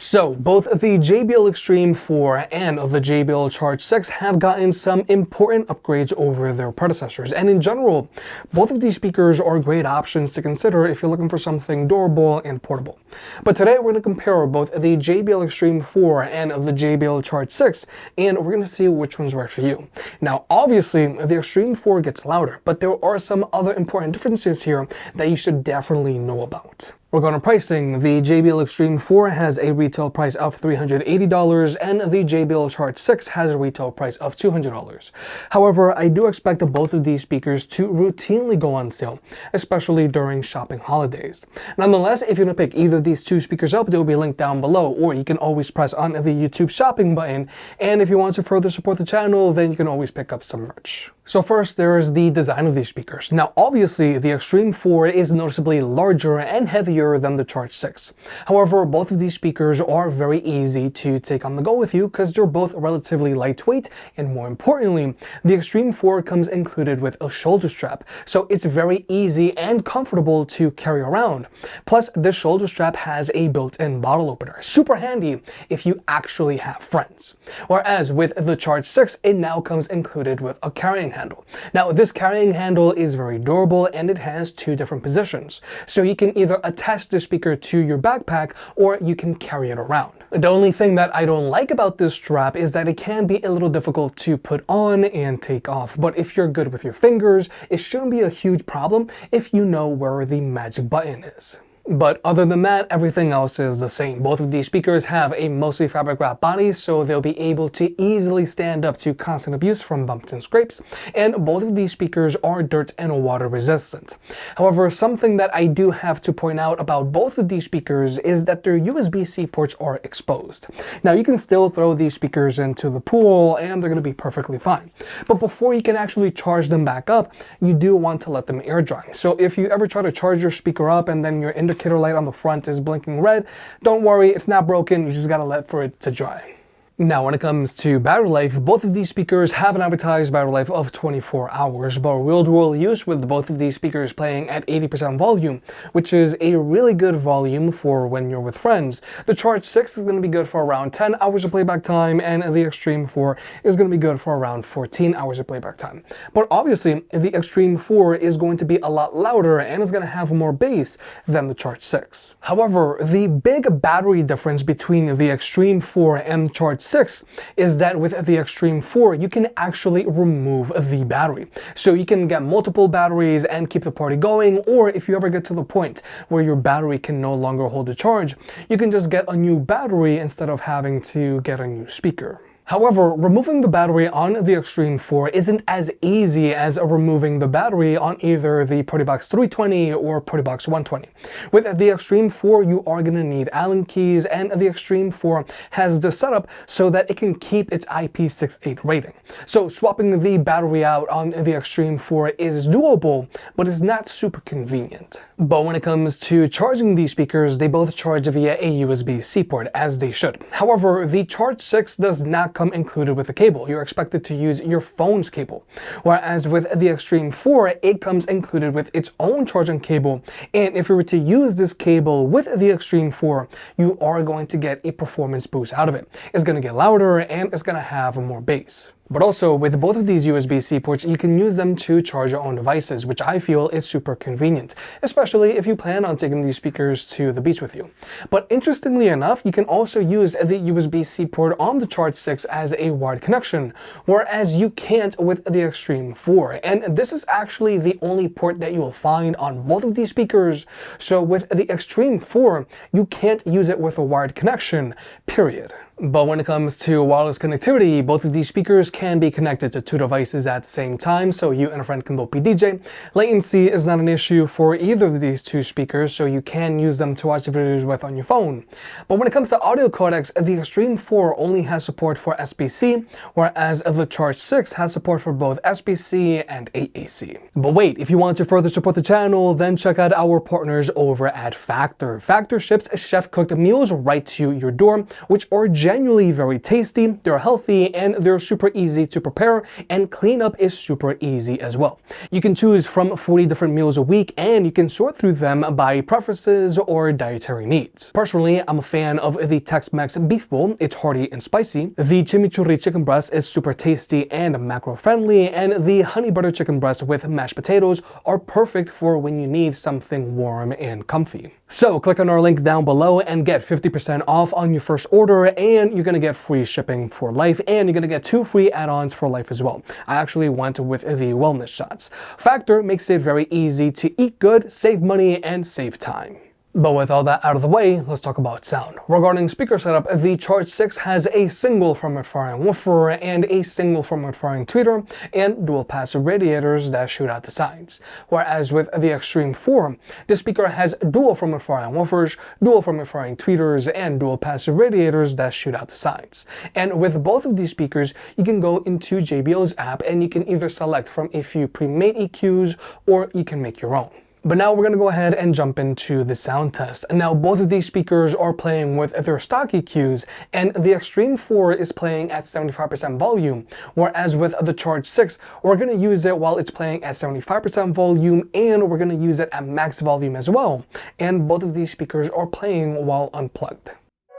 So, both the JBL Xtreme 4 and the JBL Charge 6 have gotten some important upgrades over their predecessors, and in general, both of these speakers are great options to consider if you're looking for something durable and portable. But today we're going to compare both the JBL Xtreme 4 and the JBL Charge 6, and we're going to see which one's right for you. Now, obviously, the Xtreme 4 gets louder, but there are some other important differences here that you should definitely know about. We're going to pricing. The JBL Xtreme 4 has a retail price of $380 and the JBL Charge 6 has a retail price of $200. However, I do expect both of these speakers to routinely go on sale, especially during shopping holidays. Nonetheless, if you're going to pick either of these two speakers up, there will be a link down below, or you can always press on the YouTube shopping button, and if you want to further support the channel, then you can always pick up some merch. So first, there is the design of these speakers. Now, obviously, the Xtreme 4 is noticeably larger and heavier than the Charge 6. However, both of these speakers are very easy to take on the go with you because they're both relatively lightweight, and more importantly, the Xtreme 4 comes included with a shoulder strap, so it's very easy and comfortable to carry around. Plus, the shoulder strap has a built-in bottle opener, super handy if you actually have friends. Whereas with the Charge 6, it now comes included with a carrying handle. Now, this carrying handle is very durable and it has two different positions, so you can either attach the speaker to your backpack or you can carry it around. The only thing that I don't like about this strap is that it can be a little difficult to put on and take off, but if you're good with your fingers, it shouldn't be a huge problem if you know where the magic button is. But other than that, everything else is the same. Both of these speakers have a mostly fabric wrap body, so they'll be able to easily stand up to constant abuse from bumps and scrapes, and both of these speakers are dirt and water resistant. However, something that I do have to point out about both of these speakers is that their USB-C ports are exposed. Now, you can still throw these speakers into the pool and they're going to be perfectly fine. But before you can actually charge them back up, you do want to let them air dry. So if you ever try to charge your speaker up and then your indicator light on the front is blinking red, don't worry, it's not broken, you just gotta let for it to dry. Now, when it comes to battery life, both of these speakers have an advertised battery life of 24 hours, but real-world use with both of these speakers playing at 80% volume, which is a really good volume for when you're with friends. The Charge 6 is going to be good for around 10 hours of playback time, and the Xtreme 4 is going to be good for around 14 hours of playback time. But obviously, the Xtreme 4 is going to be a lot louder and is going to have more bass than the Charge 6. However, the big battery difference between the Xtreme 4 and the Charge 6 is that with the Xtreme 4 you can actually remove the battery, so you can get multiple batteries and keep the party going, or if you ever get to the point where your battery can no longer hold a charge, you can just get a new battery instead of having to get a new speaker. However, removing the battery on the Xtreme 4 isn't as easy as removing the battery on either the ProduBox 320 or ProduBox 120. With the Xtreme 4, you are going to need Allen keys, and the Xtreme 4 has the setup so that it can keep its IP68 rating. So swapping the battery out on the Xtreme 4 is doable, but it's not super convenient. But when it comes to charging these speakers, they both charge via a USB-C port, as they should. However, the Charge 6 does not come included with a cable. You're expected to use your phone's cable. Whereas with the Xtreme 4, it comes included with its own charging cable, and if you were to use this cable with the Xtreme 4, you are going to get a performance boost out of it. It's going to get louder and it's going to have more bass. But also, with both of these USB-C ports, you can use them to charge your own devices, which I feel is super convenient, especially if you plan on taking these speakers to the beach with you. But interestingly enough, you can also use the USB-C port on the Charge 6 as a wired connection, whereas you can't with the Xtreme 4. And this is actually the only port that you will find on both of these speakers. So with the Xtreme 4, you can't use it with a wired connection, period. But when it comes to wireless connectivity, both of these speakers can be connected to two devices at the same time, so you and a friend can both be DJ. Latency is not an issue for either of these two speakers, so you can use them to watch videos with on your phone. But when it comes to audio codecs, the Xtreme 4 only has support for SBC, whereas the Charge 6 has support for both SBC and AAC. But wait, if you want to further support the channel, then check out our partners over at Factor. Factor ships chef-cooked meals right to your door, which are genuinely very tasty, they're healthy, and they're super easy to prepare, and cleanup is super easy as well. You can choose from 40 different meals a week, and you can sort through them by preferences or dietary needs. Personally, I'm a fan of the Tex-Mex beef bowl. It's hearty and spicy. The chimichurri chicken breast is super tasty and macro-friendly, and the honey butter chicken breast with mashed potatoes are perfect for when you need something warm and comfy. So click on our link down below and get 50% off on your first order, and you're gonna get free shipping for life, and you're gonna get 2 free add-ons for life as well. I actually went with the wellness shots. Factor makes it very easy to eat good, save money, and save time. But with all that out of the way, let's talk about sound. Regarding speaker setup, the Charge 6 has a single front-mount firing woofer and a single front-mount firing tweeter and dual passive radiators that shoot out the sides. Whereas with the Xtreme 4, the speaker has dual front-mount firing woofers, dual front-mount firing tweeters, and dual passive radiators that shoot out the sides. And with both of these speakers, you can go into JBL's app and you can either select from a few pre-made EQs or you can make your own. But now we're going to go ahead and jump into the sound test. Now both of these speakers are playing with their stock EQs, and the Xtreme 4 is playing at 75% volume, whereas with the Charge 6, we're going to use it while it's playing at 75% volume, and we're going to use it at max volume as well. And both of these speakers are playing while unplugged.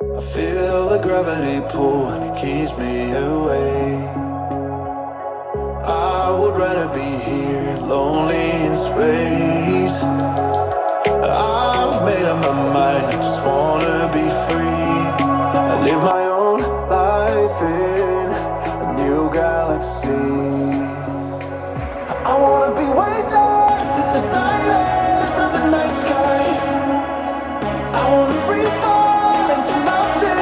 I feel the gravity pull and it keeps me away. I would rather be here, lonely in space. I've made up my mind, I just wanna be free. I live my own life in a new galaxy. I wanna be weightless in the silence of the night sky. I wanna free fall into nothing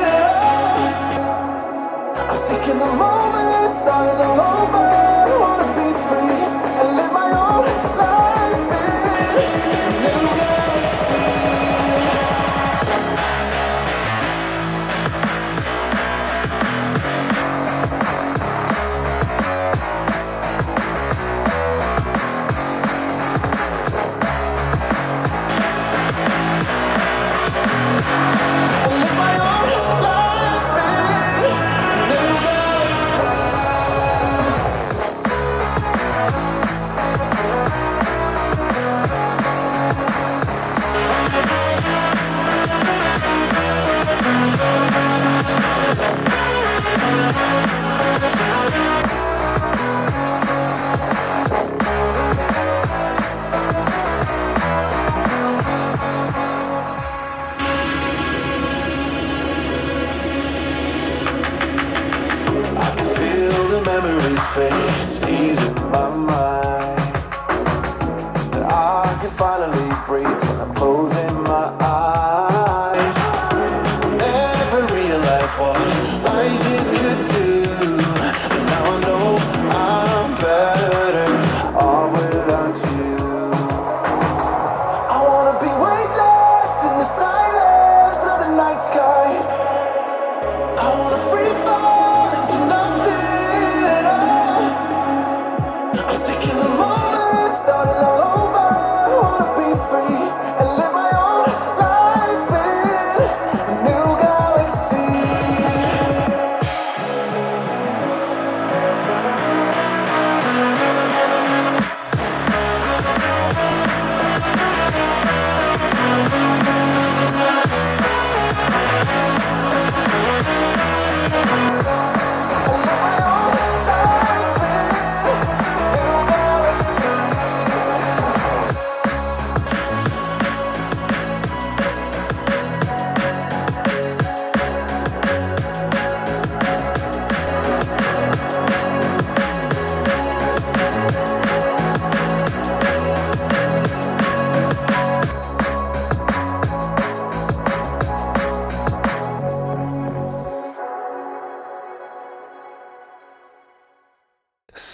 at all. I'm taking the moment, starting all over. I wanna be free and live my own life in a new galaxy. I live my own life in a new galaxy. I can feel the memories fade, seizing my mind. And I can finally breathe when I'm closing my eyes. Never realized what I just could do. And now I know I'm better off without you. I wanna be weightless in the silence of the night sky. I wanna free fall into nothing at all. I'm taking the moment, starting all over. I wanna be free and live my own life in a new galaxy.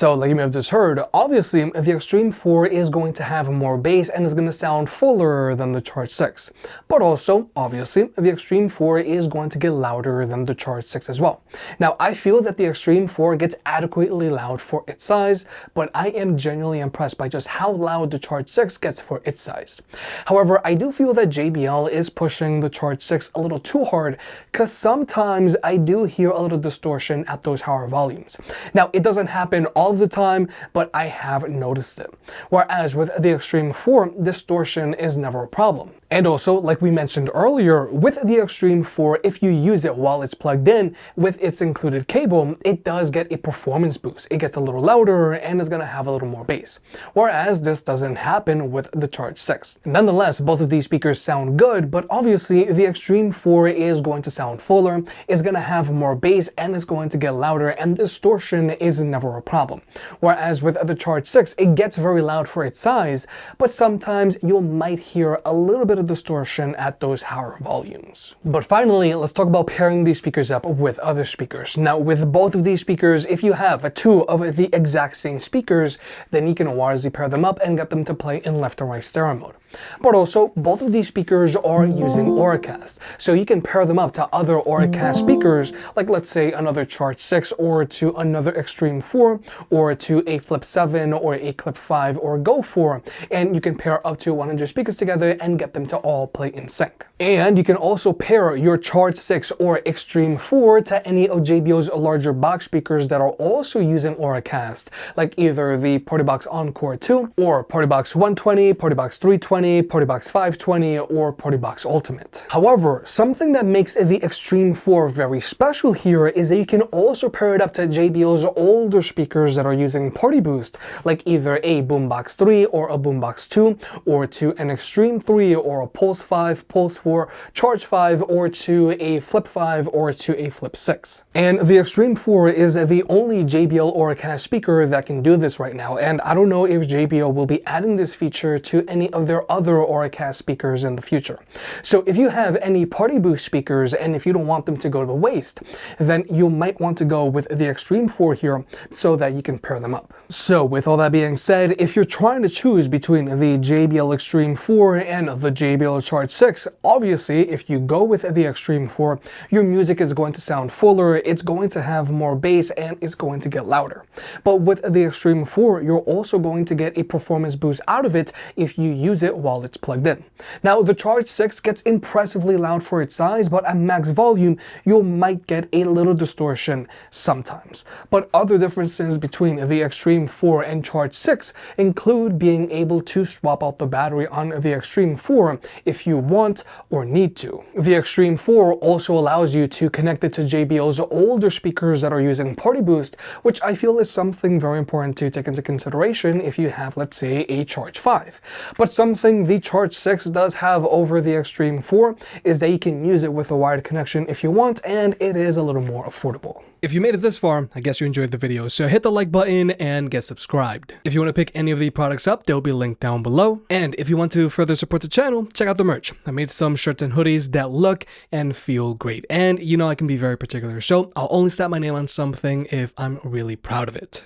So like you may have just heard, obviously the Xtreme 4 is going to have more bass and is going to sound fuller than the Charge 6. But also, obviously, the Xtreme 4 is going to get louder than the Charge 6 as well. Now, I feel that the Xtreme 4 gets adequately loud for its size, but I am genuinely impressed by just how loud the Charge 6 gets for its size. However, I do feel that JBL is pushing the Charge 6 a little too hard, because sometimes I do hear a little distortion at those higher volumes. Now, it doesn't happen all the time, but I have noticed it. Whereas with the Xtreme 4, distortion is never a problem. And also, like we mentioned earlier, with the Xtreme 4, if you use it while it's plugged in with its included cable, it does get a performance boost. It gets a little louder and it's going to have a little more bass. Whereas this doesn't happen with the Charge 6. Nonetheless, both of these speakers sound good, but obviously the Xtreme 4 is going to sound fuller, is going to have more bass, and is going to get louder, and distortion is never a problem. Whereas with the Charge 6, it gets very loud for its size, but sometimes you might hear a little bit of distortion at those higher volumes. But finally, let's talk about pairing these speakers up with other speakers. Now, with both of these speakers, if you have two of the exact same speakers, then you can wisely pair them up and get them to play in left and right stereo mode. But also, both of these speakers are using Auracast, so you can pair them up to other Auracast speakers, like let's say another Charge 6 or to another Xtreme 4 or to a Flip 7 or a Clip 5 or Go 4, and you can pair up to 100 speakers together and get them to all play in sync. And you can also pair your Charge 6 or Xtreme 4 to any of JBL's larger box speakers that are also using Auracast, like either the PartyBox Encore 2 or PartyBox 120, PartyBox 320, PartyBox 520, or PartyBox Ultimate. However, something that makes the Xtreme 4 very special here is that you can also pair it up to JBL's older speakers that are using Party Boost, like either a Boombox 3 or a Boombox 2, or to an Xtreme 3 or a Pulse 5, Pulse 4, Charge 5, or to a Flip 5 or to a Flip 6. And the Xtreme 4 is the only JBL Auracast speaker that can do this right now, and I don't know if JBL will be adding this feature to any of their other Auracast speakers in the future. So if you have any Party Boost speakers and if you don't want them to go to waste, then you might want to go with the Xtreme 4 here so that you can pair them up. So with all that being said, if you're trying to choose between the JBL Xtreme 4 and the JBL Charge 6, obviously if you go with the Xtreme 4, your music is going to sound fuller, it's going to have more bass, and it's going to get louder. But with the Xtreme 4, you're also going to get a performance boost out of it if you use it while it's plugged in. Now, the Charge 6 gets impressively loud for its size, but at max volume, you might get a little distortion sometimes. But other differences between the Xtreme 4 and Charge 6 include being able to swap out the battery on the Xtreme 4 if you want or need to. The Xtreme 4 also allows you to connect it to JBL's older speakers that are using Party Boost, which I feel is something very important to take into consideration if you have, let's say, a Charge 5. But something the Charge 6 does have over the Xtreme 4 is that you can use it with a wired connection if you want, and it is a little more affordable. If you made it this far, I guess you enjoyed the video, so hit the like button and get subscribed. If you want to pick any of the products up, they'll be linked down below. And if you want to further support the channel, check out the merch. I made some shirts and hoodies that look and feel great. And you know I can be very particular, so I'll only slap my name on something if I'm really proud of it.